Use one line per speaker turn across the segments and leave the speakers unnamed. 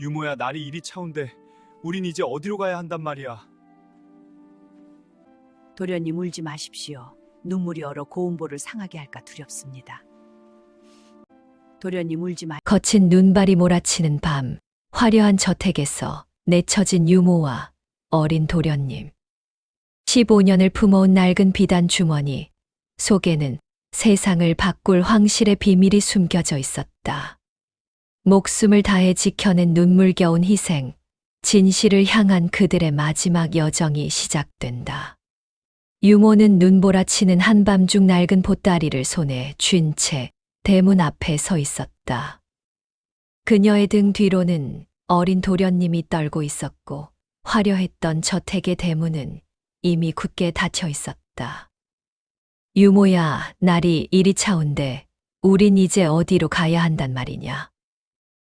유모야, 날이 이리 차운데 우린 이제 어디로 가야 한단 말이야.
도련님 울지 마십시오. 눈물이 얼어 고운보를 상하게 할까 두렵습니다. 도련님 울지 마.
거친 눈발이 몰아치는 밤, 화려한 저택에서 내쳐진 유모와 어린 도련님. 15년을 품어온 낡은 비단 주머니 속에는 세상을 바꿀 황실의 비밀이 숨겨져 있었다. 목숨을 다해 지켜낸 눈물겨운 희생, 진실을 향한 그들의 마지막 여정이 시작된다. 유모는 눈보라치는 한밤중 낡은 보따리를 손에 쥔 채 대문 앞에 서 있었다. 그녀의 등 뒤로는 어린 도련님이 떨고 있었고 화려했던 저택의 대문은 이미 굳게 닫혀 있었다. 유모야, 날이 이리 차운데 우린 이제 어디로 가야 한단 말이냐.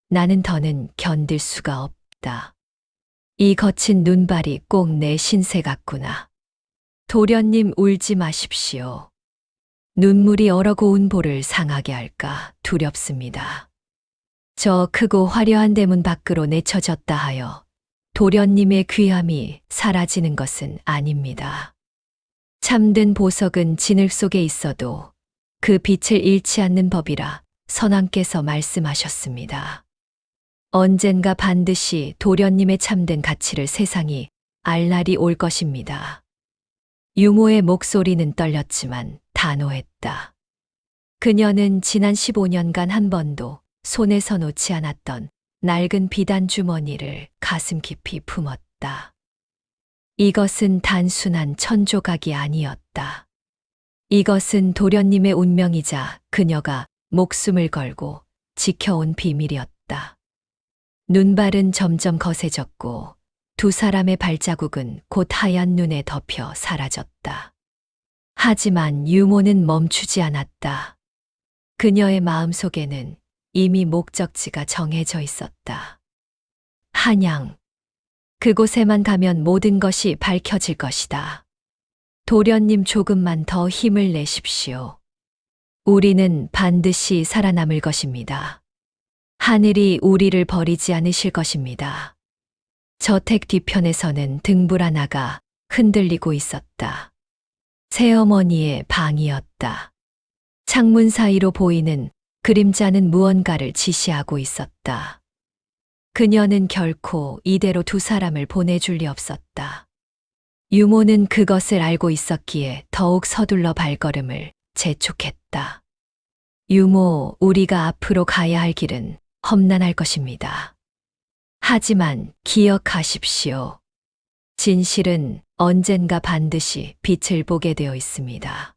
나는 더는 견딜 수가 없다. 이 거친 눈발이 꼭 내 신세 같구나. 도련님 울지 마십시오. 눈물이 얼어 고운 볼을 상하게 할까 두렵습니다. 저 크고 화려한 대문 밖으로 내쳐졌다 하여 도련님의 귀함이 사라지는 것은 아닙니다. 참된 보석은 진흙 속에 있어도 그 빛을 잃지 않는 법이라 선왕께서 말씀하셨습니다. 언젠가 반드시 도련님의 참된 가치를 세상이 알 날이 올 것입니다. 유모의 목소리는 떨렸지만 단호했다. 그녀는 지난 15년간 한 번도 손에서 놓지 않았던 낡은 비단 주머니를 가슴 깊이 품었다. 이것은 단순한 천조각이 아니었다. 이것은 도련님의 운명이자 그녀가 목숨을 걸고 지켜온 비밀이었다. 눈발은 점점 거세졌고 두 사람의 발자국은 곧 하얀 눈에 덮여 사라졌다. 하지만 유모는 멈추지 않았다. 그녀의 마음속에는 이미 목적지가 정해져 있었다. 한양. 그곳에만 가면 모든 것이 밝혀질 것이다. 도련님, 조금만 더 힘을 내십시오. 우리는 반드시 살아남을 것입니다. 하늘이 우리를 버리지 않으실 것입니다. 저택 뒤편에서는 등불 하나가 흔들리고 있었다. 새어머니의 방이었다. 창문 사이로 보이는 그림자는 무언가를 지시하고 있었다. 그녀는 결코 이대로 두 사람을 보내줄 리 없었다. 유모는 그것을 알고 있었기에 더욱 서둘러 발걸음을 재촉했다. 유모, 우리가 앞으로 가야 할 길은 험난할 것입니다. 하지만 기억하십시오. 진실은 언젠가 반드시 빛을 보게 되어 있습니다.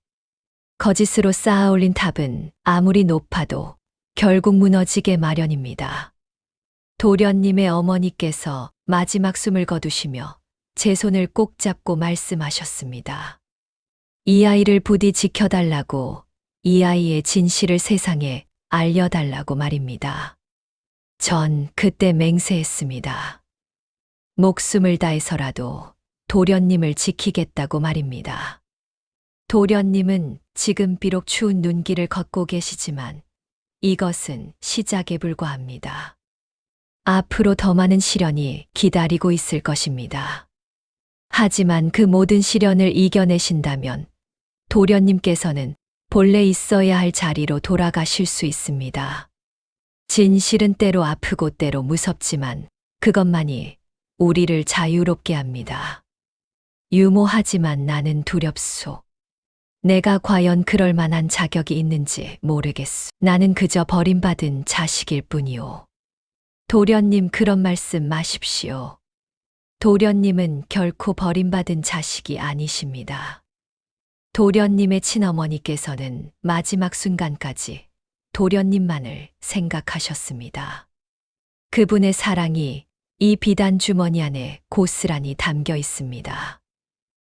거짓으로 쌓아 올린 탑은 아무리 높아도 결국 무너지게 마련입니다. 도련님의 어머니께서 마지막 숨을 거두시며 제 손을 꼭 잡고 말씀하셨습니다. 이 아이를 부디 지켜달라고, 이 아이의 진실을 세상에 알려달라고 말입니다. 전 그때 맹세했습니다. 목숨을 다해서라도 도련님을 지키겠다고 말입니다. 도련님은 지금 비록 추운 눈길을 걷고 계시지만 이것은 시작에 불과합니다. 앞으로 더 많은 시련이 기다리고 있을 것입니다. 하지만 그 모든 시련을 이겨내신다면 도련님께서는 본래 있어야 할 자리로 돌아가실 수 있습니다. 진실은 때로 아프고 때로 무섭지만 그것만이 우리를 자유롭게 합니다. 유모하지만 나는 두렵소. 내가 과연 그럴 만한 자격이 있는지 모르겠소. 나는 그저 버림받은 자식일 뿐이오. 도련님, 그런 말씀 마십시오. 도련님은 결코 버림받은 자식이 아니십니다. 도련님의 친어머니께서는 마지막 순간까지 도련님만을 생각하셨습니다. 그분의 사랑이 이 비단 주머니 안에 고스란히 담겨 있습니다.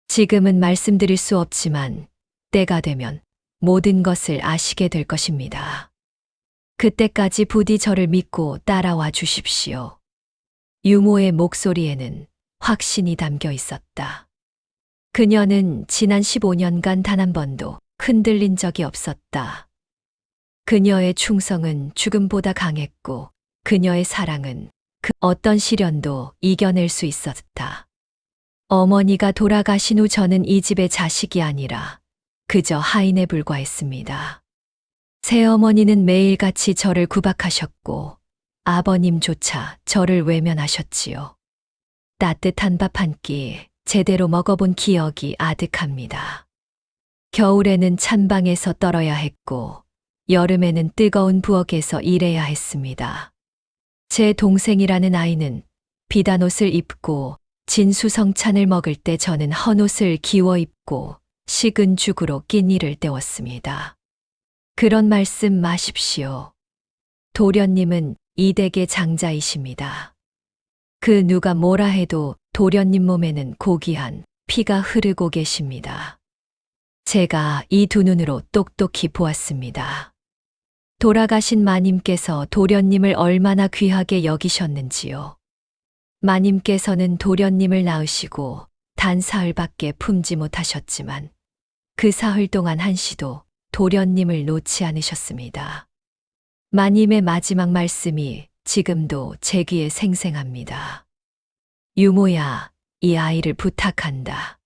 지금은 말씀드릴 수 없지만 때가 되면 모든 것을 아시게 될 것입니다. 그때까지 부디 저를 믿고 따라와 주십시오. 유모의 목소리에는 확신이 담겨 있었다. 그녀는 지난 15년간 단 한 번도 흔들린 적이 없었다. 그녀의 충성은 죽음보다 강했고 그녀의 사랑은 그 어떤 시련도 이겨낼 수 있었다. 어머니가 돌아가신 후 저는 이 집의 자식이 아니라 그저 하인에 불과했습니다. 새어머니는 매일같이 저를 구박하셨고 아버님조차 저를 외면하셨지요. 따뜻한 밥 한 끼 제대로 먹어본 기억이 아득합니다. 겨울에는 찬방에서 떨어야 했고 여름에는 뜨거운 부엌에서 일해야 했습니다. 제 동생이라는 아이는 비단옷을 입고 진수성찬을 먹을 때 저는 헌옷을 기워 입고 식은 죽으로 끼니를 때웠습니다. 그런 말씀 마십시오. 도련님은 이 댁의 장자이십니다. 그 누가 뭐라 해도 도련님 몸에는 고귀한 피가 흐르고 계십니다. 제가 이 두 눈으로 똑똑히 보았습니다. 돌아가신 마님께서 도련님을 얼마나 귀하게 여기셨는지요. 마님께서는 도련님을 낳으시고 단 사흘밖에 품지 못하셨지만 그 사흘 동안 한시도 도련님을 놓지 않으셨습니다. 마님의 마지막 말씀이 지금도 제 귀에 생생합니다. 유모야, 이 아이를 부탁한다.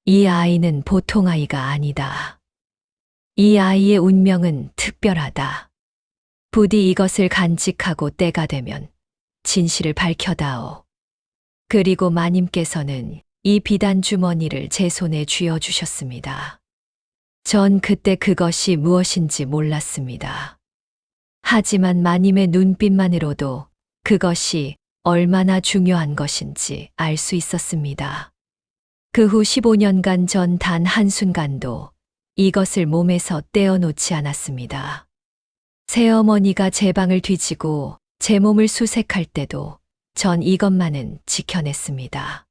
이 아이는 보통 아이가 아니다. 이 아이의 운명은 특별하다. 부디 이것을 간직하고 때가 되면 진실을 밝혀다오. 그리고 마님께서는 이 비단 주머니를 제 손에 쥐어주셨습니다. 전 그때 그것이 무엇인지 몰랐습니다. 하지만 마님의 눈빛만으로도 그것이 얼마나 중요한 것인지 알 수 있었습니다. 그 후 15년간 전 단 한순간도 이것을 몸에서 떼어놓지 않았습니다. 새어머니가 제 방을 뒤지고 제 몸을 수색할 때도 전 이것만은 지켜냈습니다.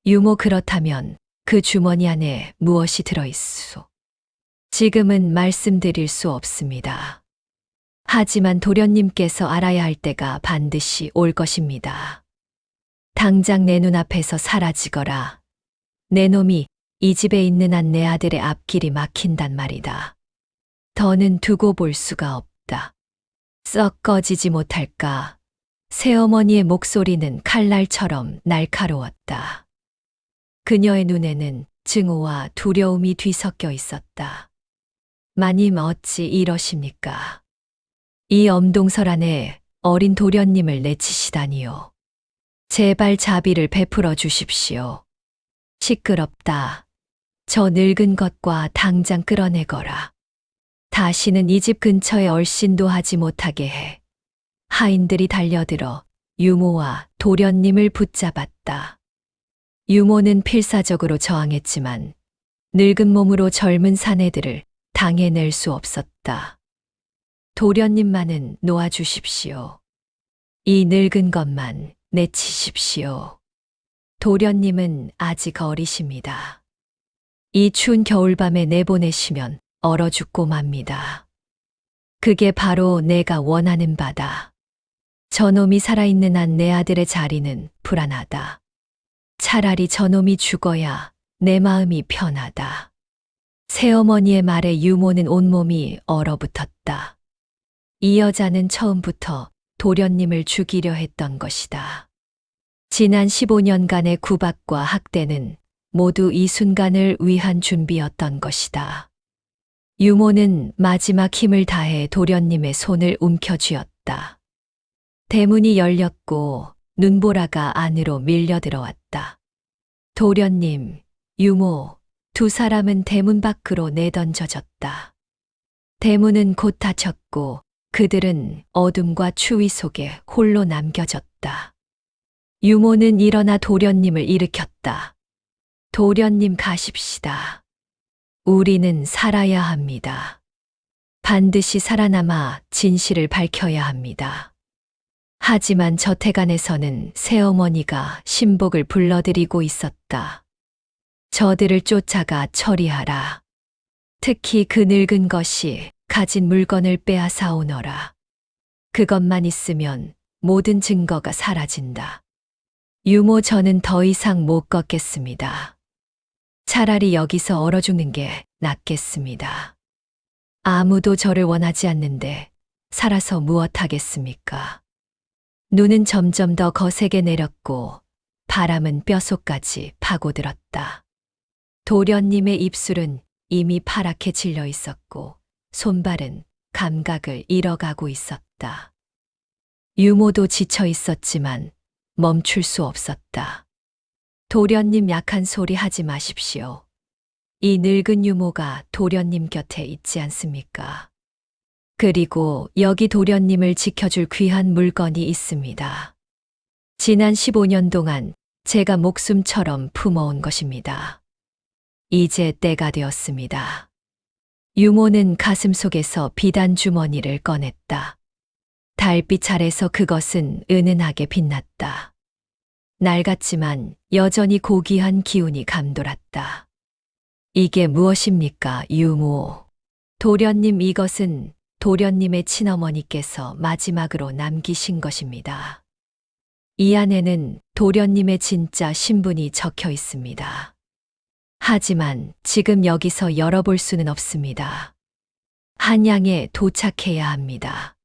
유모 그렇다면 그 주머니 안에 무엇이 들어있소? 지금은 말씀드릴 수 없습니다. 하지만 도련님께서 알아야 할 때가 반드시 올 것입니다. 당장 내 눈앞에서 사라지거라. 내 놈이 이 집에 있는 한 내 아들의 앞길이 막힌단 말이다. 더는 두고 볼 수가 없다. 썩 꺼지지 못할까. 새어머니의 목소리는 칼날처럼 날카로웠다. 그녀의 눈에는 증오와 두려움이 뒤섞여 있었다. 마님 어찌 이러십니까? 이 엄동설 안에 어린 도련님을 내치시다니요. 제발 자비를 베풀어 주십시오. 시끄럽다. 저 늙은 것과 당장 끌어내거라. 다시는 이 집 근처에 얼씬도 하지 못하게 해. 하인들이 달려들어 유모와 도련님을 붙잡았다. 유모는 필사적으로 저항했지만 늙은 몸으로 젊은 사내들을 당해낼 수 없었다. 도련님만은 놓아주십시오. 이 늙은 것만 내치십시오. 도련님은 아직 어리십니다. 이 추운 겨울밤에 내보내시면 얼어 죽고 맙니다. 그게 바로 내가 원하는 바다. 저놈이 살아있는 한 내 아들의 자리는 불안하다. 차라리 저놈이 죽어야 내 마음이 편하다. 새어머니의 말에 유모는 온몸이 얼어붙었다. 이 여자는 처음부터 도련님을 죽이려 했던 것이다. 지난 15년간의 구박과 학대는 모두 이 순간을 위한 준비였던 것이다. 유모는 마지막 힘을 다해 도련님의 손을 움켜쥐었다. 대문이 열렸고 눈보라가 안으로 밀려들어왔다. 도련님, 유모, 두 사람은 대문 밖으로 내던져졌다. 대문은 곧 닫혔고 그들은 어둠과 추위 속에 홀로 남겨졌다. 유모는 일어나 도련님을 일으켰다. 도련님 가십시다. 우리는 살아야 합니다. 반드시 살아남아 진실을 밝혀야 합니다. 하지만 저택안에서는 새어머니가 신복을 불러들이고 있었다. 저들을 쫓아가 처리하라. 특히 그 늙은 것이 가진 물건을 빼앗아 오너라. 그것만 있으면 모든 증거가 사라진다. 유모 저는 더 이상 못 걷겠습니다. 차라리 여기서 얼어 죽는 게 낫겠습니다. 아무도 저를 원하지 않는데 살아서 무엇하겠습니까? 눈은 점점 더 거세게 내렸고 바람은 뼛속까지 파고들었다. 도련님의 입술은 이미 파랗게 질려 있었고 손발은 감각을 잃어가고 있었다. 유모도 지쳐 있었지만 멈출 수 없었다. 도련님 약한 소리 하지 마십시오. 이 늙은 유모가 도련님 곁에 있지 않습니까? 그리고 여기 도련님을 지켜줄 귀한 물건이 있습니다. 지난 15년 동안 제가 목숨처럼 품어온 것입니다. 이제 때가 되었습니다. 유모는 가슴 속에서 비단 주머니를 꺼냈다. 달빛 아래서 그것은 은은하게 빛났다. 낡았지만 여전히 고귀한 기운이 감돌았다. 이게 무엇입니까, 유모? 도련님, 이것은 도련님의 친어머니께서 마지막으로 남기신 것입니다. 이 안에는 도련님의 진짜 신분이 적혀 있습니다. 하지만 지금 여기서 열어볼 수는 없습니다. 한양에 도착해야 합니다.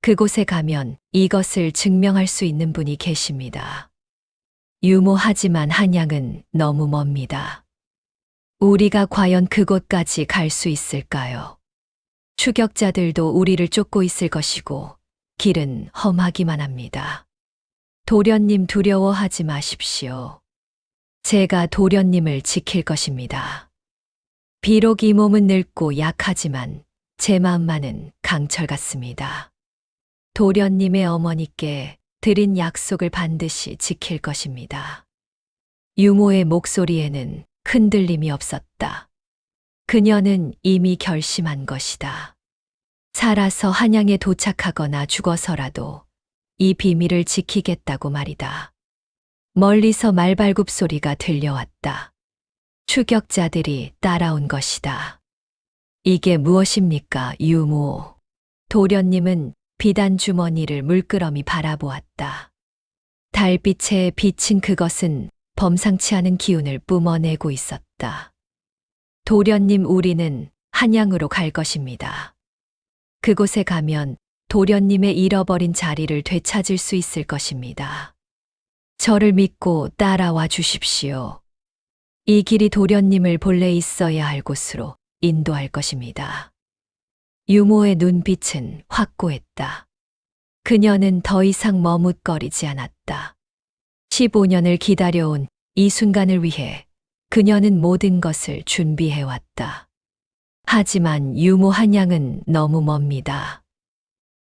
그곳에 가면 이것을 증명할 수 있는 분이 계십니다. 유모하지만 한양은 너무 멉니다. 우리가 과연 그곳까지 갈 수 있을까요? 추격자들도 우리를 쫓고 있을 것이고 길은 험하기만 합니다. 도련님, 두려워하지 마십시오. 제가 도련님을 지킬 것입니다. 비록 이 몸은 늙고 약하지만 제 마음만은 강철 같습니다. 도련님의 어머니께 드린 약속을 반드시 지킬 것입니다. 유모의 목소리에는 흔들림이 없었다. 그녀는 이미 결심한 것이다. 살아서 한양에 도착하거나 죽어서라도 이 비밀을 지키겠다고 말이다. 멀리서 말발굽 소리가 들려왔다. 추격자들이 따라온 것이다. 이게 무엇입니까, 유모? 도련님은 비단 주머니를 물끄러미 바라보았다. 달빛에 비친 그것은 범상치 않은 기운을 뿜어내고 있었다. 도련님, 우리는 한양으로 갈 것입니다. 그곳에 가면 도련님의 잃어버린 자리를 되찾을 수 있을 것입니다. 저를 믿고 따라와 주십시오. 이 길이 도련님을 본래 있어야 할 곳으로 인도할 것입니다. 유모의 눈빛은 확고했다. 그녀는 더 이상 머뭇거리지 않았다. 15년을 기다려온 이 순간을 위해 그녀는 모든 것을 준비해왔다. 하지만 유모 한양은 너무 멉니다.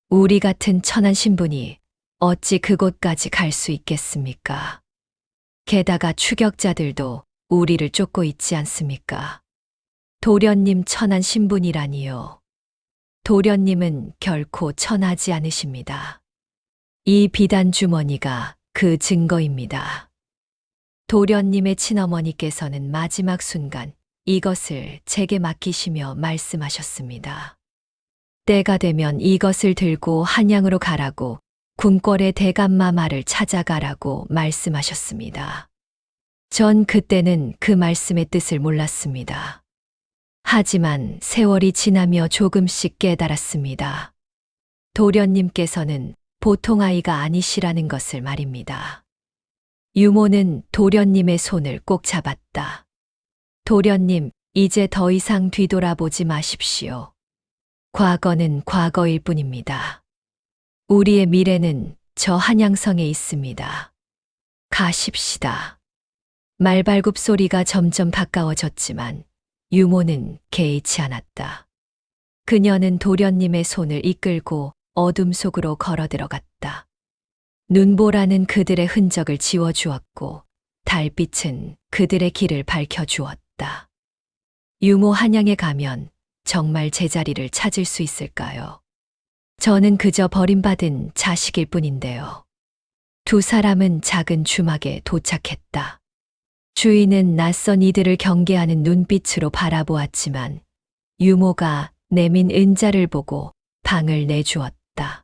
우리 같은 천한 신분이 어찌 그곳까지 갈 수 있겠습니까? 게다가 추격자들도 우리를 쫓고 있지 않습니까? 도련님, 천한 신분이라니요. 도련님은 결코 천하지 않으십니다. 이 비단 주머니가 그 증거입니다. 도련님의 친어머니께서는 마지막 순간 이것을 제게 맡기시며 말씀하셨습니다. 때가 되면 이것을 들고 한양으로 가라고, 궁궐의 대감마마를 찾아가라고 말씀하셨습니다. 전 그때는 그 말씀의 뜻을 몰랐습니다. 하지만 세월이 지나며 조금씩 깨달았습니다. 도련님께서는 보통 아이가 아니시라는 것을 말입니다. 유모는 도련님의 손을 꼭 잡았다. 도련님, 이제 더 이상 뒤돌아보지 마십시오. 과거는 과거일 뿐입니다. 우리의 미래는 저 한양성에 있습니다. 가십시다. 말발굽 소리가 점점 가까워졌지만 유모는 개의치 않았다. 그녀는 도련님의 손을 이끌고 어둠 속으로 걸어 들어갔다. 눈보라는 그들의 흔적을 지워주었고 달빛은 그들의 길을 밝혀주었다. 유모 한양에 가면 정말 제자리를 찾을 수 있을까요? 저는 그저 버림받은 자식일 뿐인데요. 두 사람은 작은 주막에 도착했다. 주인은 낯선 이들을 경계하는 눈빛으로 바라보았지만 유모가 내민 은자를 보고 방을 내주었다.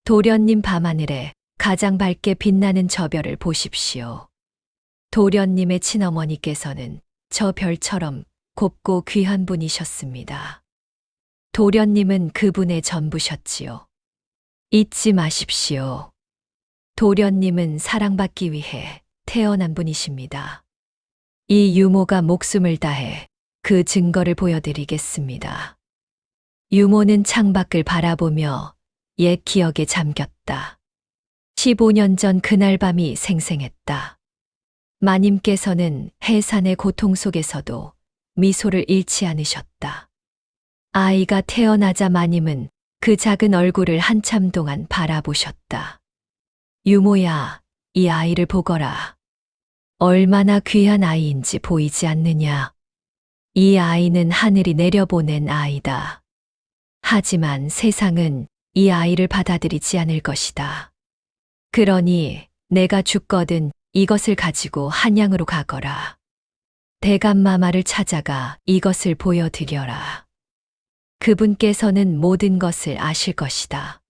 도련님, 밤하늘에 가장 밝게 빛나는 저 별을 보십시오. 도련님의 친어머니께서는 저 별처럼 곱고 귀한 분이셨습니다. 도련님은 그분의 전부셨지요. 잊지 마십시오. 도련님은 사랑받기 위해 태어난 분이십니다. 이 유모가 목숨을 다해 그 증거를 보여드리겠습니다. 유모는 창밖을 바라보며 옛 기억에 잠겼다. 15년 전 그날 밤이 생생했다. 마님께서는 해산의 고통 속에서도 미소를 잃지 않으셨다. 아이가 태어나자 마님은 그 작은 얼굴을 한참 동안 바라보셨다. 유모야, 이 아이를 보거라. 얼마나 귀한 아이인지 보이지 않느냐. 이 아이는 하늘이 내려보낸 아이다. 하지만 세상은 이 아이를 받아들이지 않을 것이다. 그러니 내가 죽거든 이것을 가지고 한양으로 가거라. 대감마마를 찾아가 이것을 보여드려라. 그분께서는 모든 것을 아실 것이다.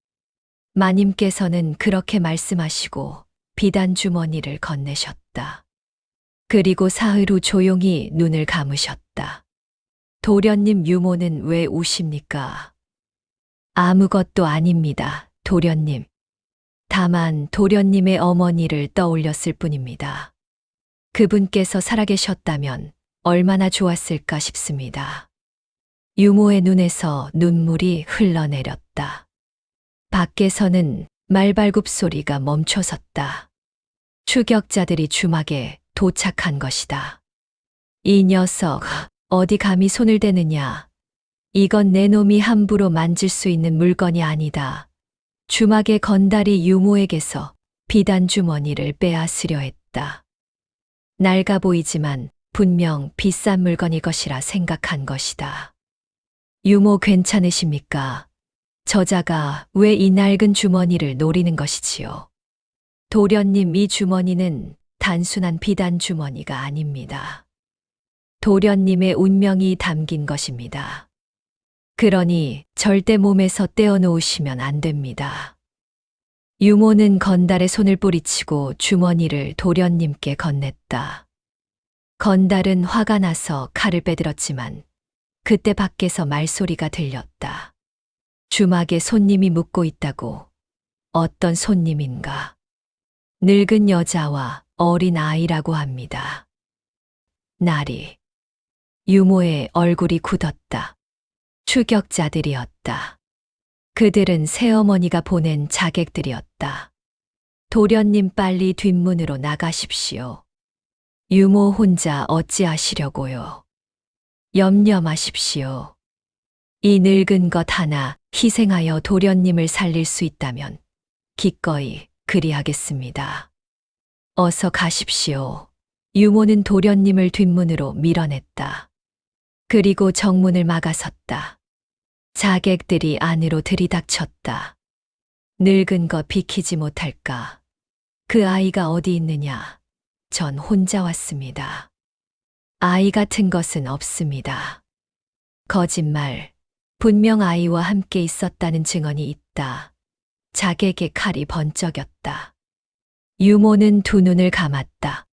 마님께서는 그렇게 말씀하시고 비단 주머니를 건네셨다. 그리고 사흘 후 조용히 눈을 감으셨다. 도련님, 유모는 왜 우십니까? 아무것도 아닙니다, 도련님. 다만 도련님의 어머니를 떠올렸을 뿐입니다. 그분께서 살아계셨다면 얼마나 좋았을까 싶습니다. 유모의 눈에서 눈물이 흘러내렸다. 밖에서는 말발굽 소리가 멈춰섰다. 추격자들이 주막에 도착한 것이다. 이 녀석, 어디 감히 손을 대느냐. 이건 내 놈이 함부로 만질 수 있는 물건이 아니다. 주막의 건달이 유모에게서 비단 주머니를 빼앗으려 했다. 낡아 보이지만 분명 비싼 물건일 것이라 생각한 것이다. 유모 괜찮으십니까? 저자가 왜 이 낡은 주머니를 노리는 것이지요? 도련님, 이 주머니는 단순한 비단 주머니가 아닙니다. 도련님의 운명이 담긴 것입니다. 그러니 절대 몸에서 떼어놓으시면 안 됩니다. 유모는 건달의 손을 뿌리치고 주머니를 도련님께 건넸다. 건달은 화가 나서 칼을 빼들었지만 그때 밖에서 말소리가 들렸다. 주막에 손님이 묵고 있다고. 어떤 손님인가? 늙은 여자와 어린 아이라고 합니다. 나리. 유모의 얼굴이 굳었다. 추격자들이었다. 그들은 새어머니가 보낸 자객들이었다. 도련님, 빨리 뒷문으로 나가십시오. 유모 혼자 어찌하시려고요? 염려 마십시오. 이 늙은 것 하나 희생하여 도련님을 살릴 수 있다면 기꺼이 그리하겠습니다. 어서 가십시오. 유모는 도련님을 뒷문으로 밀어냈다. 그리고 정문을 막아섰다. 자객들이 안으로 들이닥쳤다. 늙은 것 비키지 못할까? 그 아이가 어디 있느냐? 전 혼자 왔습니다. 아이 같은 것은 없습니다. 거짓말. 분명 아이와 함께 있었다는 증언이 있다. 자객의 칼이 번쩍였다. 유모는 두 눈을 감았다.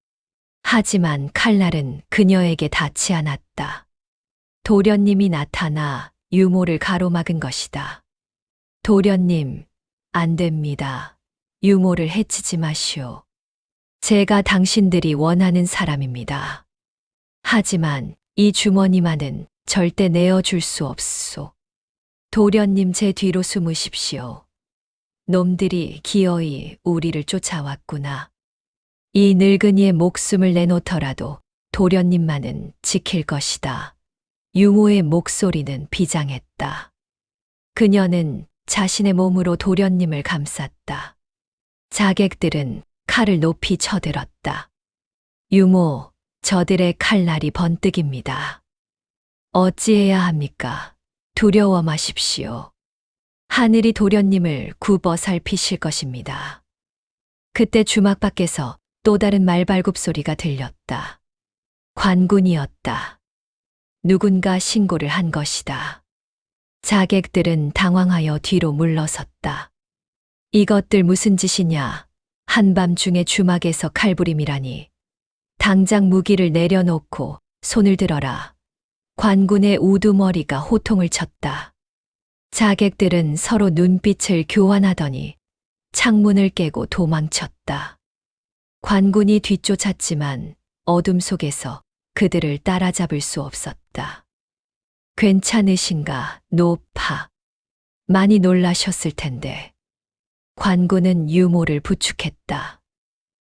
하지만 칼날은 그녀에게 닿지 않았다. 도련님이 나타나 유모를 가로막은 것이다. 도련님, 안 됩니다. 유모를 해치지 마시오. 제가 당신들이 원하는 사람입니다. 하지만 이 주머니만은 절대 내어줄 수 없소. 도련님, 제 뒤로 숨으십시오. 놈들이 기어이 우리를 쫓아왔구나. 이 늙은이의 목숨을 내놓더라도 도련님만은 지킬 것이다. 유모의 목소리는 비장했다. 그녀는 자신의 몸으로 도련님을 감쌌다. 자객들은 칼을 높이 쳐들었다. 유모, 저들의 칼날이 번뜩입니다. 어찌해야 합니까? 두려워 마십시오. 하늘이 도련님을 굽어 살피실 것입니다. 그때 주막 밖에서 또 다른 말발굽 소리가 들렸다. 관군이었다. 누군가 신고를 한 것이다. 자객들은 당황하여 뒤로 물러섰다. 이것들 무슨 짓이냐? 한밤중에 주막에서 칼부림이라니. 당장 무기를 내려놓고 손을 들어라. 관군의 우두머리가 호통을 쳤다. 자객들은 서로 눈빛을 교환하더니 창문을 깨고 도망쳤다. 관군이 뒤쫓았지만 어둠 속에서 그들을 따라잡을 수 없었다. 괜찮으신가, 노파. 많이 놀라셨을 텐데. 관군은 유모를 부축했다.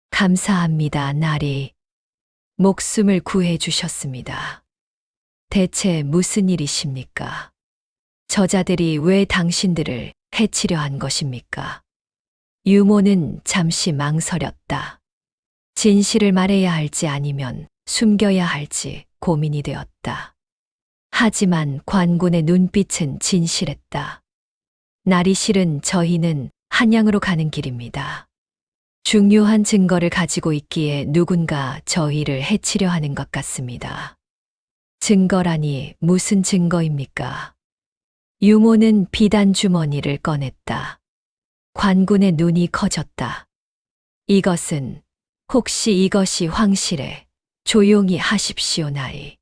감사합니다, 나리. 목숨을 구해 주셨습니다. 대체 무슨 일이십니까? 저자들이 왜 당신들을 해치려 한 것입니까? 유모는 잠시 망설였다. 진실을 말해야 할지 아니면 숨겨야 할지 고민이 되었다. 하지만 관군의 눈빛은 진실했다. 날이 실은 저희는 한양으로 가는 길입니다. 중요한 증거를 가지고 있기에 누군가 저희를 해치려 하는 것 같습니다. 증거라니 무슨 증거입니까? 유모는 비단 주머니를 꺼냈다. 관군의 눈이 커졌다. 이것은, 혹시 이것이 황실에 조용히 하십시오, 나이.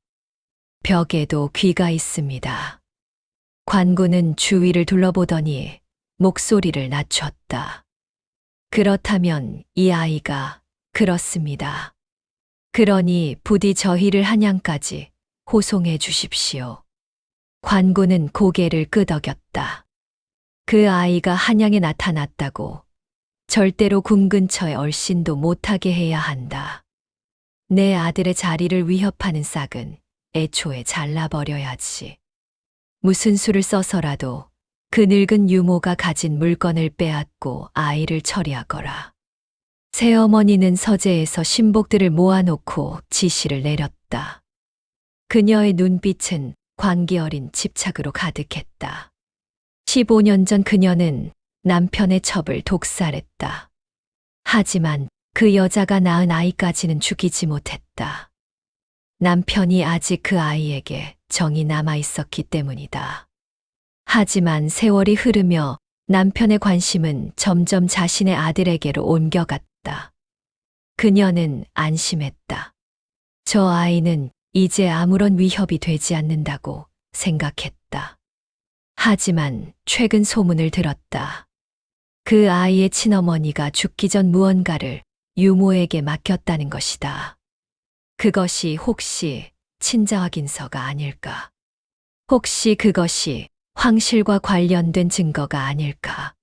벽에도 귀가 있습니다. 관군은 주위를 둘러보더니 목소리를 낮췄다. 그렇다면 이 아이가 그렇습니다. 그러니 부디 저희를 한양까지 호송해 주십시오. 관군은 고개를 끄덕였다. 그 아이가 한양에 나타났다고 절대로 궁 근처에 얼씬도 못하게 해야 한다. 내 아들의 자리를 위협하는 싹은 애초에 잘라버려야지. 무슨 수를 써서라도 그 늙은 유모가 가진 물건을 빼앗고 아이를 처리하거라. 새어머니는 서재에서 신복들을 모아놓고 지시를 내렸다. 그녀의 눈빛은 광기 어린 집착으로 가득했다. 15년 전 그녀는 남편의 첩을 독살했다. 하지만 그 여자가 낳은 아이까지는 죽이지 못했다. 남편이 아직 그 아이에게 정이 남아 있었기 때문이다. 하지만 세월이 흐르며 남편의 관심은 점점 자신의 아들에게로 옮겨갔다. 그녀는 안심했다. 저 아이는 이제 아무런 위협이 되지 않는다고 생각했다. 하지만 최근 소문을 들었다. 그 아이의 친어머니가 죽기 전 무언가를 유모에게 맡겼다는 것이다. 그것이 혹시 친자 확인서가 아닐까? 혹시 그것이 황실과 관련된 증거가 아닐까?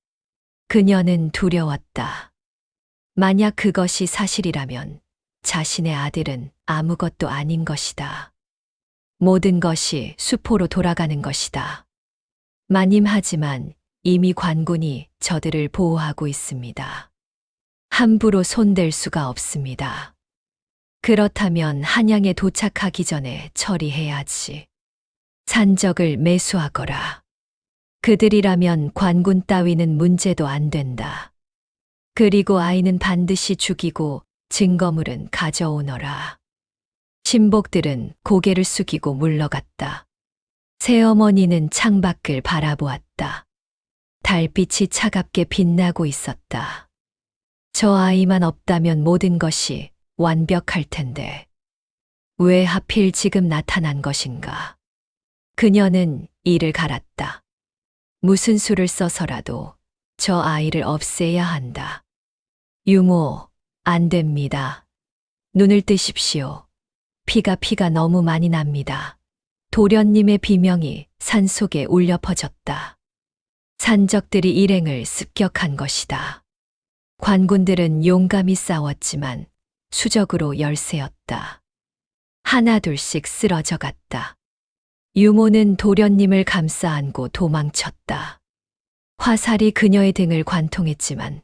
그녀는 두려웠다. 만약 그것이 사실이라면 자신의 아들은 아무것도 아닌 것이다. 모든 것이 수포로 돌아가는 것이다. 마님하지만 이미 관군이 저들을 보호하고 있습니다. 함부로 손댈 수가 없습니다. 그렇다면 한양에 도착하기 전에 처리해야지. 산적을 매수하거라. 그들이라면 관군 따위는 문제도 안 된다. 그리고 아이는 반드시 죽이고 증거물은 가져오너라. 신복들은 고개를 숙이고 물러갔다. 새어머니는 창밖을 바라보았다. 달빛이 차갑게 빛나고 있었다. 저 아이만 없다면 모든 것이 완벽할 텐데. 왜 하필 지금 나타난 것인가? 그녀는 이를 갈았다. 무슨 수를 써서라도 저 아이를 없애야 한다. 유모, 안 됩니다. 눈을 뜨십시오. 피가 너무 많이 납니다. 도련님의 비명이 산속에 울려 퍼졌다. 산적들이 일행을 습격한 것이다. 관군들은 용감히 싸웠지만 수적으로 열세였다. 하나둘씩 쓰러져 갔다. 유모는 도련님을 감싸 안고 도망쳤다. 화살이 그녀의 등을 관통했지만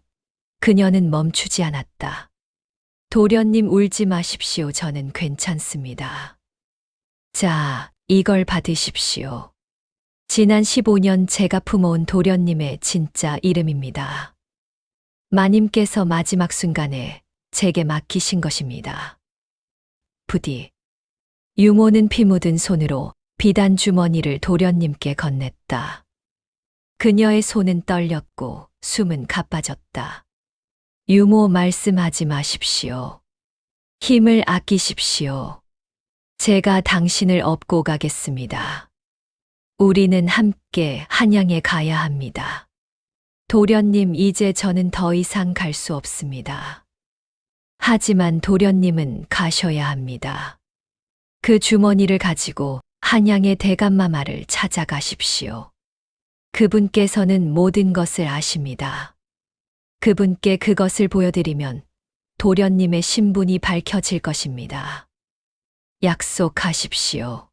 그녀는 멈추지 않았다. 도련님 울지 마십시오. 저는 괜찮습니다. 자, 이걸 받으십시오. 지난 15년 제가 품어온 도련님의 진짜 이름입니다. 마님께서 마지막 순간에 제게 맡기신 것입니다. 부디. 유모는 피 묻은 손으로 비단 주머니를 도련님께 건넸다. 그녀의 손은 떨렸고 숨은 가빠졌다. 유모, 말씀하지 마십시오. 힘을 아끼십시오. 제가 당신을 업고 가겠습니다. 우리는 함께 한양에 가야 합니다. 도련님, 이제 저는 더 이상 갈 수 없습니다. 하지만 도련님은 가셔야 합니다. 그 주머니를 가지고 한양의 대감마마를 찾아가십시오. 그분께서는 모든 것을 아십니다. 그분께 그것을 보여드리면 도련님의 신분이 밝혀질 것입니다. 약속하십시오.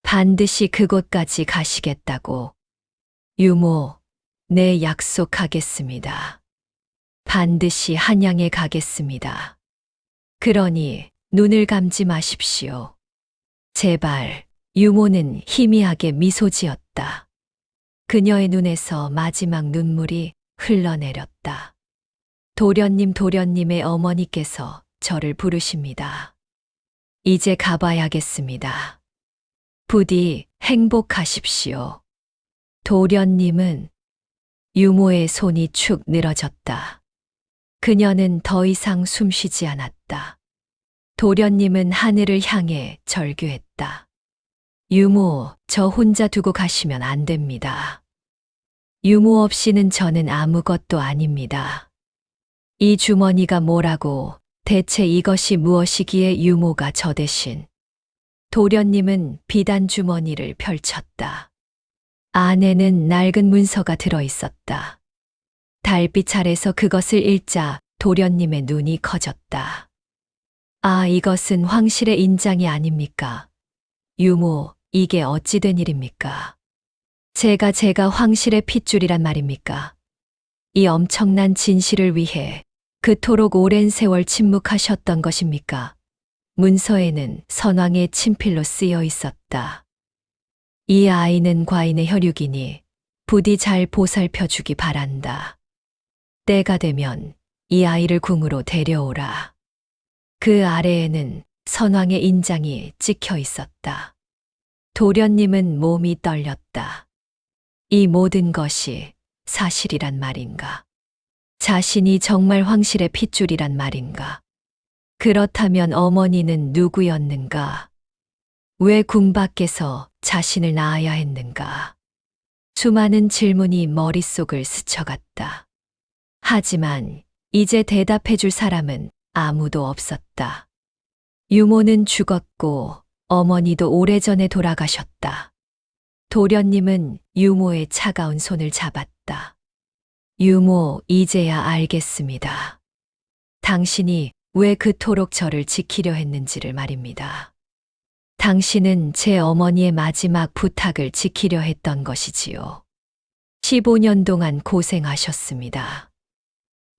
반드시 그곳까지 가시겠다고. 유모, 네, 약속하겠습니다. 반드시 한양에 가겠습니다. 그러니 눈을 감지 마십시오. 제발. 유모는 희미하게 미소 지었다. 그녀의 눈에서 마지막 눈물이 흘러내렸다. 도련님의 어머니께서 저를 부르십니다. 이제 가봐야겠습니다. 부디 행복하십시오. 도련님은. 유모의 손이 축 늘어졌다. 그녀는 더 이상 숨쉬지 않았다. 도련님은 하늘을 향해 절규했다. 유모, 저 혼자 두고 가시면 안 됩니다. 유모 없이는 저는 아무것도 아닙니다. 이 주머니가 뭐라고, 대체 이것이 무엇이기에 유모가 저 대신. 도련님은 비단 주머니를 펼쳤다. 안에는 낡은 문서가 들어 있었다. 달빛 아래서 그것을 읽자 도련님의 눈이 커졌다. 아, 이것은 황실의 인장이 아닙니까? 유모, 이게 어찌 된 일입니까? 제가 황실의 핏줄이란 말입니까? 이 엄청난 진실을 위해 그토록 오랜 세월 침묵하셨던 것입니까? 문서에는 선왕의 친필로 쓰여 있었다. 이 아이는 과인의 혈육이니 부디 잘 보살펴주기 바란다. 때가 되면 이 아이를 궁으로 데려오라. 그 아래에는 선왕의 인장이 찍혀 있었다. 도련님은 몸이 떨렸다. 이 모든 것이 사실이란 말인가? 자신이 정말 황실의 핏줄이란 말인가? 그렇다면 어머니는 누구였는가? 왜 궁 밖에서 자신을 낳아야 했는가? 수많은 질문이 머릿속을 스쳐갔다. 하지만 이제 대답해 줄 사람은 아무도 없었다. 유모는 죽었고 어머니도 오래전에 돌아가셨다. 도련님은 유모의 차가운 손을 잡았다. 유모, 이제야 알겠습니다. 당신이 왜 그토록 저를 지키려 했는지를 말입니다. 당신은 제 어머니의 마지막 부탁을 지키려 했던 것이지요. 15년 동안 고생하셨습니다.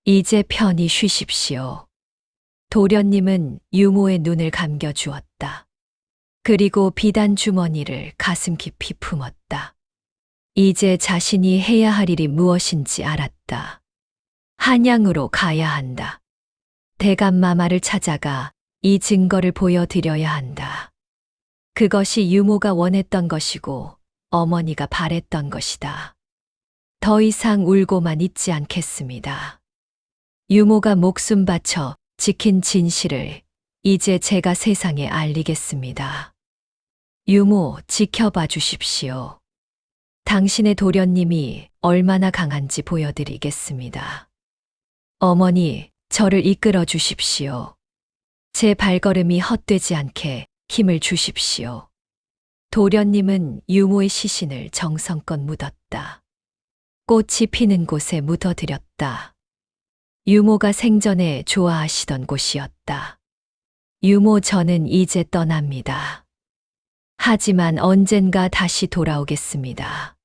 이제 편히 쉬십시오. 도련님은 유모의 눈을 감겨주었다. 그리고 비단 주머니를 가슴 깊이 품었다. 이제 자신이 해야 할 일이 무엇인지 알았다. 한양으로 가야 한다. 대감마마를 찾아가 이 증거를 보여드려야 한다. 그것이 유모가 원했던 것이고 어머니가 바랬던 것이다. 더 이상 울고만 있지 않겠습니다. 유모가 목숨 바쳐 지킨 진실을 이제 제가 세상에 알리겠습니다. 유모, 지켜봐 주십시오. 당신의 도련님이 얼마나 강한지 보여드리겠습니다. 어머니, 저를 이끌어 주십시오. 제 발걸음이 헛되지 않게 힘을 주십시오. 도련님은 유모의 시신을 정성껏 묻었다. 꽃이 피는 곳에 묻어드렸다. 유모가 생전에 좋아하시던 곳이었다. 유모, 저는 이제 떠납니다. 하지만 언젠가 다시 돌아오겠습니다.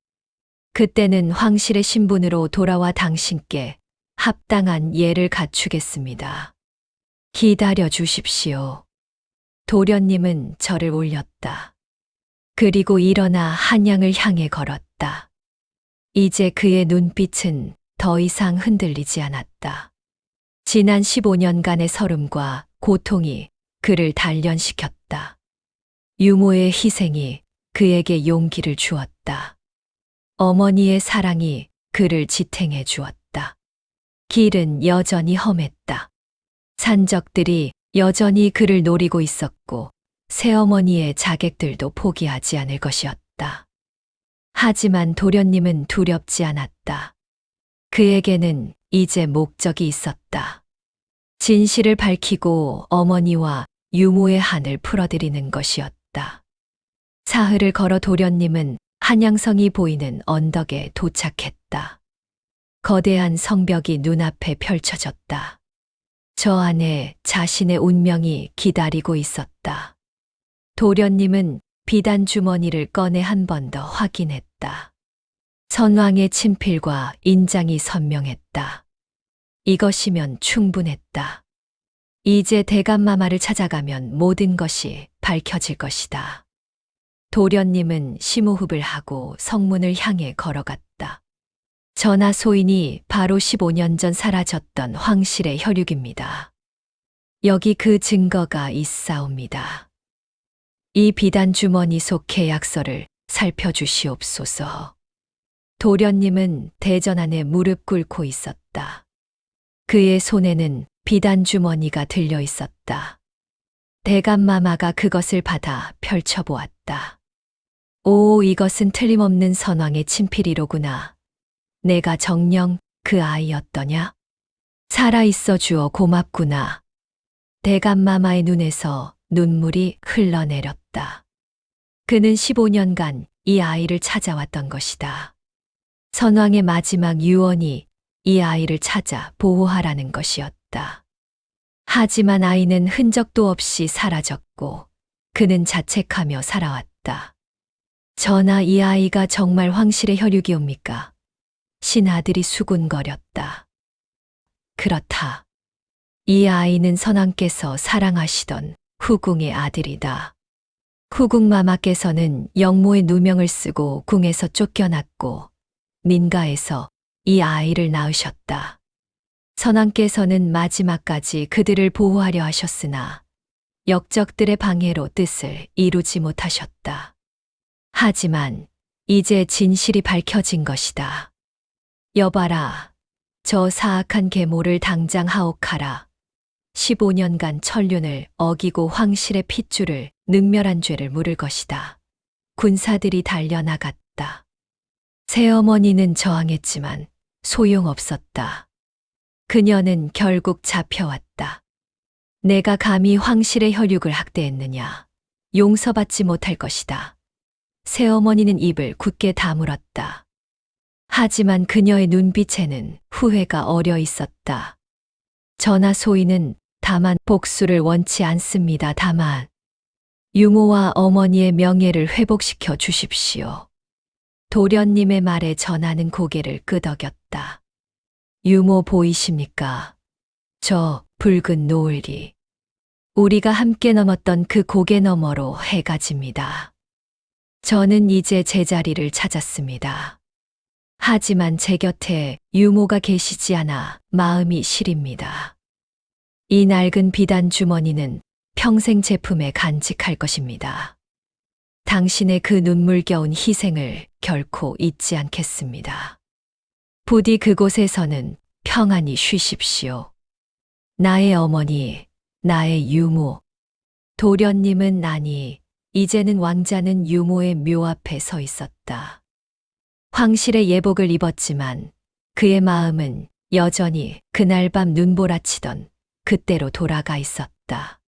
그때는 황실의 신분으로 돌아와 당신께 합당한 예를 갖추겠습니다. 기다려 주십시오. 도련님은 저를 올렸다. 그리고 일어나 한양을 향해 걸었다. 이제 그의 눈빛은 더 이상 흔들리지 않았다. 지난 15년간의 서름과 고통이 그를 단련시켰다. 유모의 희생이 그에게 용기를 주었다. 어머니의 사랑이 그를 지탱해 주었다. 길은 여전히 험했다. 산적들이 여전히 그를 노리고 있었고 새어머니의 자객들도 포기하지 않을 것이었다. 하지만 도련님은 두렵지 않았다. 그에게는 이제 목적이 있었다. 진실을 밝히고 어머니와 유모의 한을 풀어드리는 것이었다. 사흘을 걸어 도련님은 한양성이 보이는 언덕에 도착했다. 거대한 성벽이 눈앞에 펼쳐졌다. 저 안에 자신의 운명이 기다리고 있었다. 도련님은 비단 주머니를 꺼내 한 번 더 확인했다. 선왕의 친필과 인장이 선명했다. 이것이면 충분했다. 이제 대감마마를 찾아가면 모든 것이 밝혀질 것이다. 도련님은 심호흡을 하고 성문을 향해 걸어갔다. 전하 소인이 바로 15년 전 사라졌던 황실의 혈육입니다. 여기 그 증거가 있사옵니다. 이 비단 주머니 속 계약서를 살펴주시옵소서. 도련님은 대전 안에 무릎 꿇고 있었다. 그의 손에는 비단 주머니가 들려 있었다. 대감마마가 그것을 받아 펼쳐보았다. 오, 이것은 틀림없는 선왕의 친필이로구나. 내가 정녕 그 아이였더냐? 살아있어 주어 고맙구나. 대감마마의 눈에서 눈물이 흘러내렸다. 그는 15년간 이 아이를 찾아왔던 것이다. 선왕의 마지막 유언이 이 아이를 찾아 보호하라는 것이었다. 하지만 아이는 흔적도 없이 사라졌고 그는 자책하며 살아왔다. 전하, 이 아이가 정말 황실의 혈육이옵니까? 신하들이 수군거렸다. 그렇다. 이 아이는 선왕께서 사랑하시던 후궁의 아들이다. 후궁마마께서는 영모의 누명을 쓰고 궁에서 쫓겨났고 민가에서 이 아이를 낳으셨다. 선왕께서는 마지막까지 그들을 보호하려 하셨으나 역적들의 방해로 뜻을 이루지 못하셨다. 하지만 이제 진실이 밝혀진 것이다. 여봐라, 저 사악한 계모를 당장 하옥하라. 15년간 천륜을 어기고 황실의 핏줄을 능멸한 죄를 물을 것이다. 군사들이 달려나갔다. 새어머니는 저항했지만 소용없었다. 그녀는 결국 잡혀왔다. 내가 감히 황실의 혈육을 학대했느냐? 용서받지 못할 것이다. 새어머니는 입을 굳게 다물었다. 하지만 그녀의 눈빛에는 후회가 어려 있었다. 전하 소인은 다만 복수를 원치 않습니다. 다만 유모와 어머니의 명예를 회복시켜 주십시오. 도련님의 말에 전하는 고개를 끄덕였다. 유모 보이십니까? 저 붉은 노을이. 우리가 함께 넘었던 그 고개 너머로 해가 집니다. 저는 이제 제자리를 찾았습니다. 하지만 제 곁에 유모가 계시지 않아 마음이 시립니다. 이 낡은 비단 주머니는 평생 제품에 간직할 것입니다. 당신의 그 눈물겨운 희생을 결코 잊지 않겠습니다. 부디 그곳에서는 평안히 쉬십시오. 나의 어머니, 나의 유모. 도련님은 아니, 이제는 왕자는 유모의 묘 앞에 서 있었다. 황실의 예복을 입었지만 그의 마음은 여전히 그날 밤 눈보라치던 그때로 돌아가 있었다.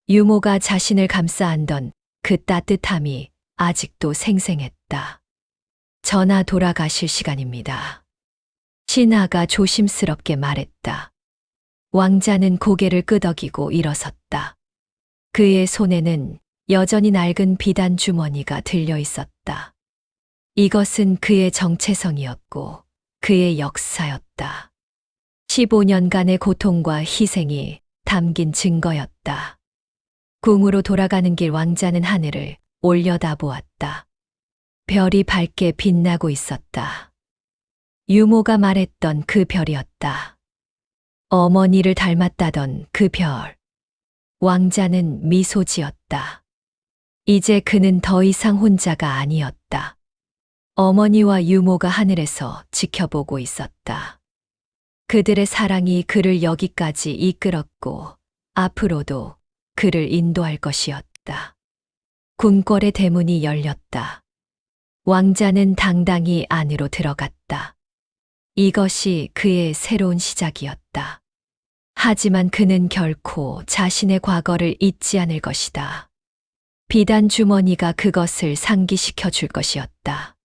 유모가 자신을 감싸 안던 그 따뜻함이 아직도 생생했다. 전하, 돌아가실 시간입니다. 신하가 조심스럽게 말했다. 왕자는 고개를 끄덕이고 일어섰다. 그의 손에는 여전히 낡은 비단 주머니가 들려 있었다. 이것은 그의 정체성이었고 그의 역사였다. 15년간의 고통과 희생이 담긴 증거였다. 궁으로 돌아가는 길 왕자는 하늘을 올려다보았다. 별이 밝게 빛나고 있었다. 유모가 말했던 그 별이었다. 어머니를 닮았다던 그 별. 왕자는 미소 지었다. 이제 그는 더 이상 혼자가 아니었다. 어머니와 유모가 하늘에서 지켜보고 있었다. 그들의 사랑이 그를 여기까지 이끌었고 앞으로도 그를 인도할 것이었다. 궁궐의 대문이 열렸다. 왕자는 당당히 안으로 들어갔다. 이것이 그의 새로운 시작이었다. 하지만 그는 결코 자신의 과거를 잊지 않을 것이다. 비단 주머니가 그것을 상기시켜 줄 것이었다.